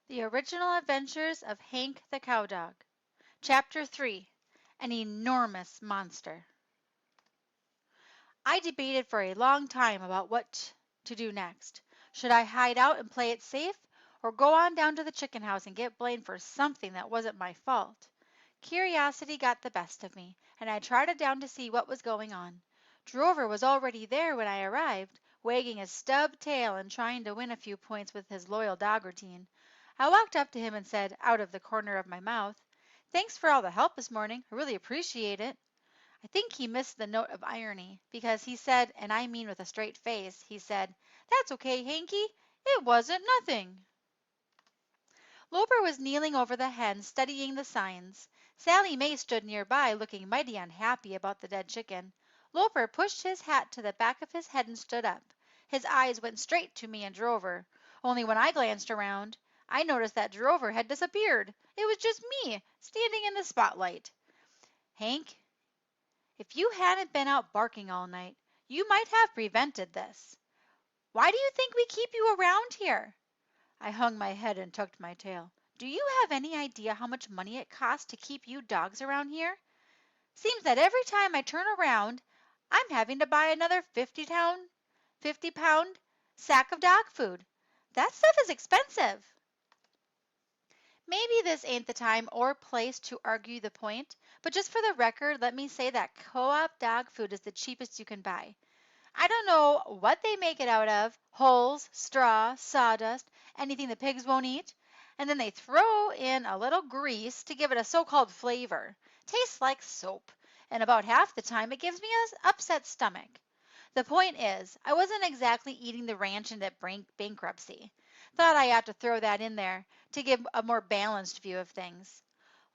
The Original Adventures of Hank the Cowdog. Chapter 3. An Enormous Monster. I debated for a long time about what to do next. Should I hide out and play it safe, or go on down to the chicken house and get blamed for something that wasn't my fault? Curiosity got the best of me, and I trotted down to see what was going on. Drover was already there when I arrived, wagging his stub tail and trying to win a few points with his loyal dog routine. I walked up to him and said, out of the corner of my mouth, "Thanks for all the help this morning. I really appreciate it." I think he missed the note of irony, because he said, and I mean with a straight face, he said, "That's okay, Hanky. It wasn't nothing." Loper was kneeling over the hen, studying the signs. Sally May stood nearby, looking mighty unhappy about the dead chicken. Loper pushed his hat to the back of his head and stood up. His eyes went straight to me and Drover. Only when I glanced around, I noticed that Drover had disappeared. It was just me, standing in the spotlight. "Hank, if you hadn't been out barking all night, you might have prevented this. Why do you think we keep you around here?" I hung my head and tucked my tail. "Do you have any idea how much money it costs to keep you dogs around here? Seems that every time I turn around, I'm having to buy another 50-pound sack of dog food. That stuff is expensive." Maybe this ain't the time or place to argue the point, but just for the record, let me say that co-op dog food is the cheapest you can buy. I don't know what they make it out of, hulls, straw, sawdust, anything the pigs won't eat, and then they throw in a little grease to give it a so-called flavor. Tastes like soap, and about half the time it gives me an upset stomach. The point is, I wasn't exactly eating the ranch into bankruptcy. Thought I ought to throw that in there to give a more balanced view of things.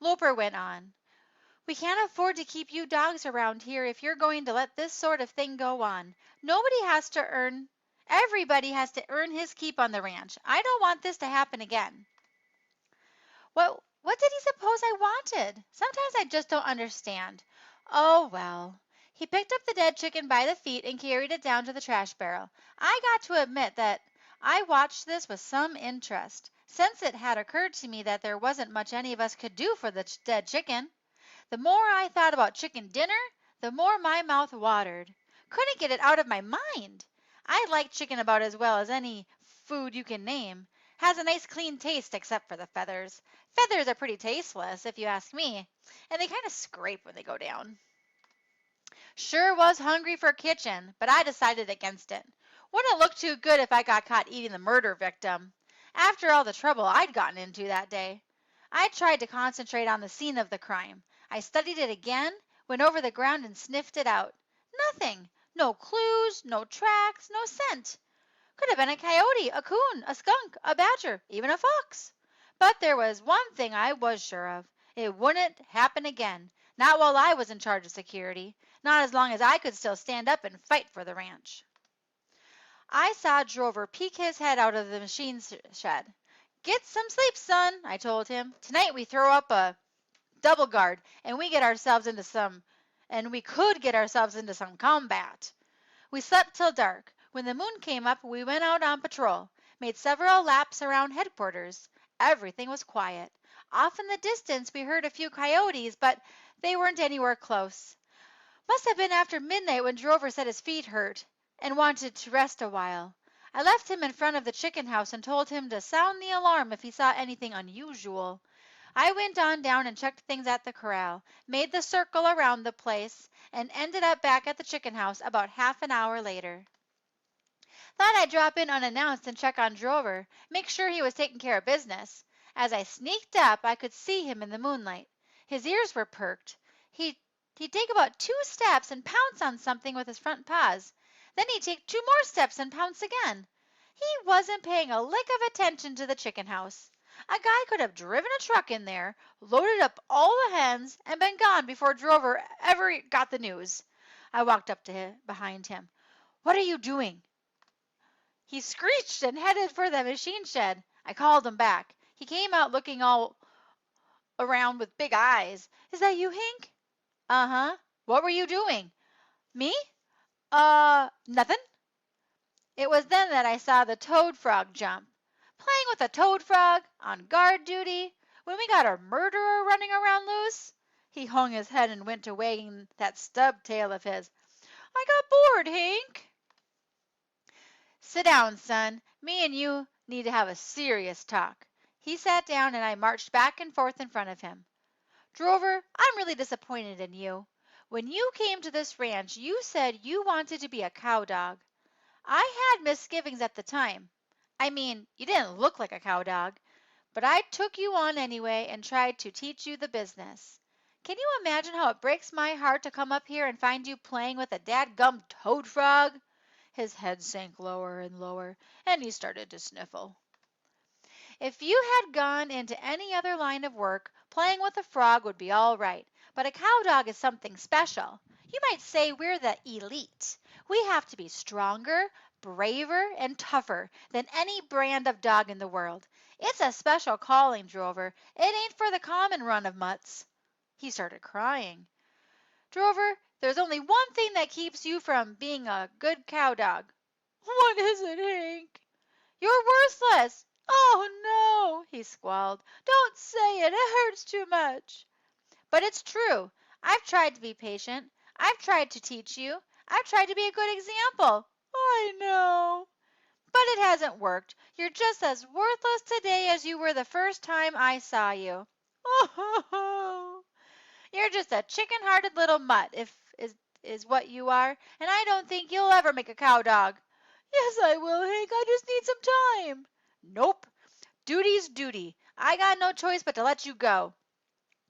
Loper went on. "We can't afford to keep you dogs around here if you're going to let this sort of thing go on. Everybody has to earn his keep on the ranch. I don't want this to happen again." What did he suppose I wanted? Sometimes I just don't understand. Oh, well. He picked up the dead chicken by the feet and carried it down to the trash barrel. I got to admit that I watched this with some interest, since it had occurred to me that there wasn't much any of us could do for the dead chicken. The more I thought about chicken dinner, the more my mouth watered. Couldn't get it out of my mind. I like chicken about as well as any food you can name. Has a nice clean taste except for the feathers. Feathers are pretty tasteless, if you ask me, and they kind of scrape when they go down. Sure was hungry for kitchen, but I decided against it. Wouldn't look too good if I got caught eating the murder victim. After all the trouble I'd gotten into that day. I tried to concentrate on the scene of the crime. I studied it again, went over the ground and sniffed it out. Nothing. No clues, no tracks, no scent. Could have been a coyote, a coon, a skunk, a badger, even a fox. But there was one thing I was sure of. It wouldn't happen again. Not while I was in charge of security. Not as long as I could still stand up and fight for the ranch. I saw Drover peek his head out of the machine shed. "Get some sleep, son," I told him. "Tonight we throw up a double guard, and we could get ourselves into some combat." We slept till dark. When the moon came up, we went out on patrol, made several laps around headquarters. Everything was quiet. Off in the distance we heard a few coyotes, but they weren't anywhere close. Must have been after midnight when Drover said his feet hurt and wanted to rest a while. I left him in front of the chicken house and told him to sound the alarm if he saw anything unusual. I went on down and checked things at the corral, made the circle around the place, and ended up back at the chicken house about half an hour later. Thought I'd drop in unannounced and check on Drover, make sure he was taking care of business. As I sneaked up, I could see him in the moonlight. His ears were perked. He'd take about 2 steps and pounce on something with his front paws. Then he'd take 2 more steps and pounce again. He wasn't paying a lick of attention to the chicken house. A guy could have driven a truck in there, loaded up all the hens, and been gone before Drover ever got the news. I walked up to behind him. "What are you doing?" He screeched and headed for the machine shed. I called him back. He came out looking all around with big eyes. "Is that you, Hank?" "Uh-huh. What were you doing?" "Me? Nothing." It was then that I saw the toad frog jump. Playing with a toad frog on guard duty when we got a murderer running around loose? He hung his head and went to wagging that stub tail of his. I got bored, Hank. Sit down, son. Me and you need to have a serious talk. He sat down and I marched back and forth in front of him. Drover, I'm really disappointed in you. When you came to this ranch, you said you wanted to be a cow dog. I had misgivings at the time. I mean, you didn't look like a cow dog, but I took you on anyway and tried to teach you the business. Can you imagine how it breaks my heart to come up here and find you playing with a dadgum toad frog? His head sank lower and lower, and he started to sniffle. If you had gone into any other line of work, playing with a frog would be all right, but a cow dog is something special. You might say we're the elite. We have to be stronger, braver, and tougher than any brand of dog in the world. It's a special calling, Drover. It ain't for the common run of mutts. He started crying. Drover, there's only one thing that keeps you from being a good cow dog. What is it, Hank? You're worthless. Oh, no, he squalled. Don't say it. It hurts too much. But it's true. I've tried to be patient. I've tried to teach you. I've tried to be a good example. I know. But it hasn't worked. You're just as worthless today as you were the first time I saw you. Oh, you're just a chicken-hearted little mutt, is what you are, and I don't think you'll ever make a cow dog. Yes, I will, Hank. I just need some time. Nope. Duty's duty. I got no choice but to let you go.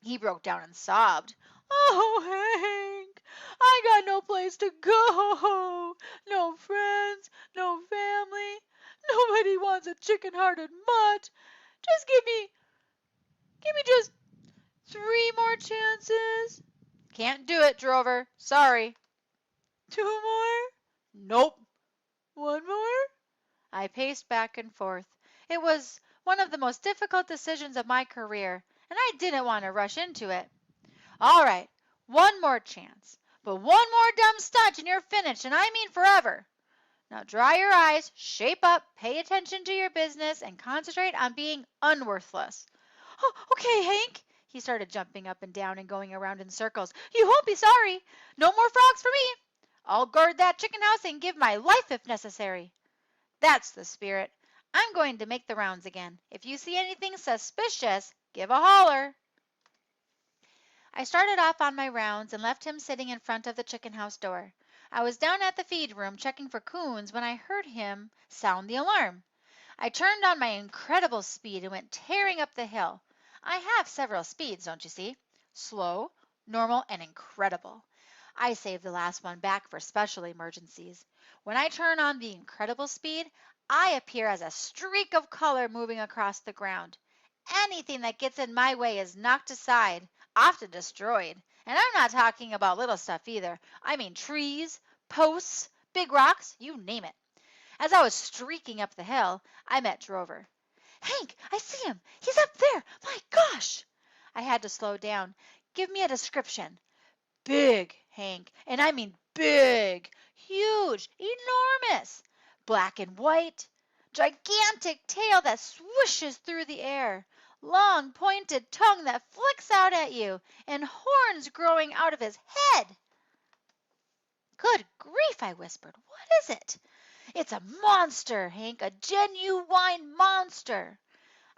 He broke down and sobbed. Oh, Hank, I got no place to go. No friends, no family. Nobody wants a chicken-hearted mutt. Just give me just 3 more chances. Can't do it, Drover. Sorry. 2 more? Nope. 1 more? I paced back and forth. It was one of the most difficult decisions of my career, and I didn't want to rush into it. All right, 1 more chance. But 1 more dumb stunt and you're finished, and I mean forever. Now dry your eyes, shape up, pay attention to your business, and concentrate on being unworthless. Oh, okay, Hank. He started jumping up and down and going around in circles. You won't be sorry. No more frogs for me. I'll guard that chicken house and give my life if necessary. That's the spirit. I'm going to make the rounds again. If you see anything suspicious, give a holler. I started off on my rounds and left him sitting in front of the chicken house door. I was down at the feed room checking for coons when I heard him sound the alarm. I turned on my incredible speed and went tearing up the hill. I have several speeds, don't you see? Slow, normal, and incredible. I save the last one back for special emergencies. When I turn on the incredible speed, I appear as a streak of color moving across the ground. Anything that gets in my way is knocked aside, often destroyed. And I'm not talking about little stuff either. I mean trees, posts, big rocks, you name it. As I was streaking up the hill, I met Drover. Hank, I see him. He's up there. My gosh! I had to slow down. Give me a description. Big, Hank, and I mean big, huge, enormous, black and white, gigantic tail that swishes through the air, long pointed tongue that flicks out at you, and horns growing out of his head. Good grief, I whispered. What is it? It's a monster, Hank, a genuine monster.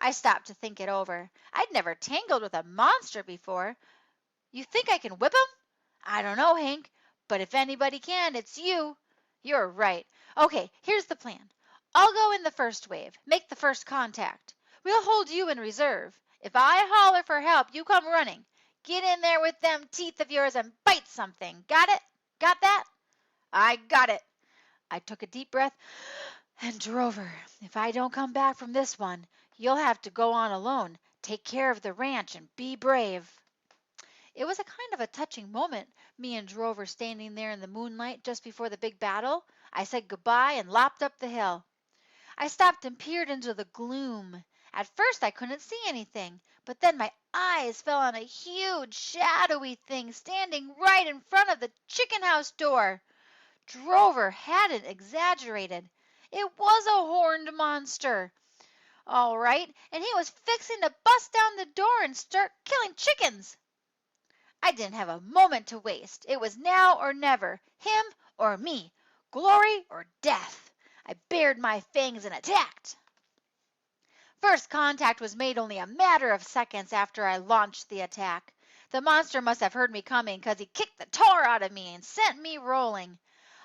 I stopped to think it over. I'd never tangled with a monster before. You think I can whip him? I don't know, Hank, but if anybody can, it's you. You're right. Okay, here's the plan. I'll go in the first wave, make the first contact. We'll hold you in reserve. If I holler for help, you come running. Get in there with them teeth of yours and bite something. Got it? Got that? I got it. I took a deep breath and Drover, if I don't come back from this one, you'll have to go on alone. Take care of the ranch and be brave. It was a kind of a touching moment, me and Drover standing there in the moonlight just before the big battle. I said goodbye and lopped up the hill. I stopped and peered into the gloom. At first I couldn't see anything, but then my eyes fell on a huge, shadowy thing standing right in front of the chicken house door. Drover hadn't exaggerated. It was a horned monster. all right, and he was fixing to bust down the door and start killing chickens. I didn't have a moment to waste. It was now or never, him or me, glory or death. I bared my fangs and attacked. First contact was made only a matter of seconds after I launched the attack. The monster must have heard me coming, 'cause he kicked the tar out of me and sent me rolling.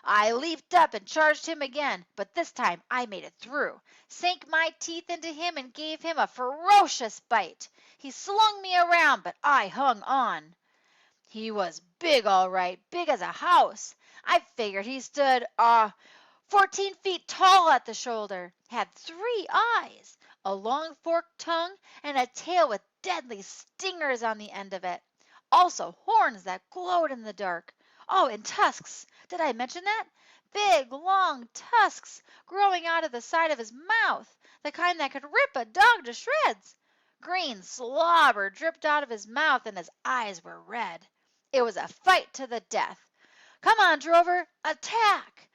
I leaped up and charged him again, but this time I made it through, sank my teeth into him and gave him a ferocious bite. He slung me around, but I hung on. He was big, all right, big as a house. I figured he stood 14 feet tall at the shoulder, had 3 eyes, a long forked tongue, and a tail with deadly stingers on the end of it. Also horns that glowed in the dark. Oh, and tusks. Did I mention that? Big, long tusks growing out of the side of his mouth, the kind that could rip a dog to shreds. Green slobber dripped out of his mouth, and his eyes were red. It was a fight to the death. Come on, Drover, attack!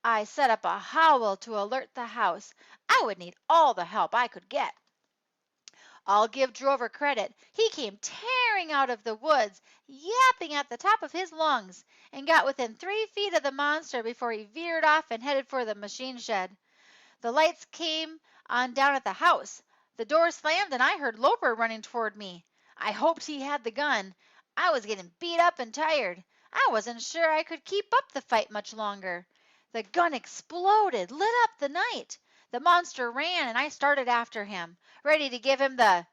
I set up a howl to alert the house. I would need all the help I could get. I'll give Drover credit. He came tearing out of the woods, yapping at the top of his lungs, and got within 3 feet of the monster before he veered off and headed for the machine shed. The lights came on down at the house. The door slammed, and I heard Loper running toward me. I hoped he had the gun. I was getting beat up and tired. I wasn't sure I could keep up the fight much longer. The gun exploded, lit up the night. The monster ran, and I started after him, ready to give him the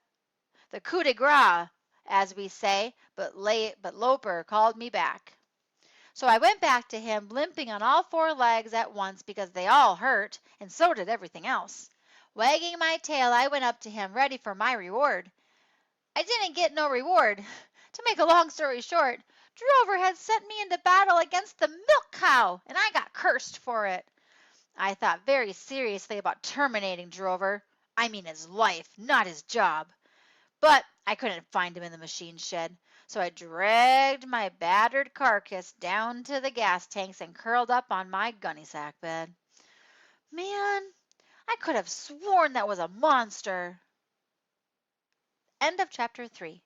coup de grace, as we say, but Loper called me back. So I went back to him, limping on all 4 legs at once because they all hurt, and so did everything else. Wagging my tail, I went up to him, ready for my reward. I didn't get no reward. To make a long story short, Drover had sent me into battle against the milk cow, and I got cursed for it. I thought very seriously about terminating Drover. I mean his life, not his job. But I couldn't find him in the machine shed, so I dragged my battered carcass down to the gas tanks and curled up on my gunny sack bed. Man, I could have sworn that was a monster. End of chapter 3.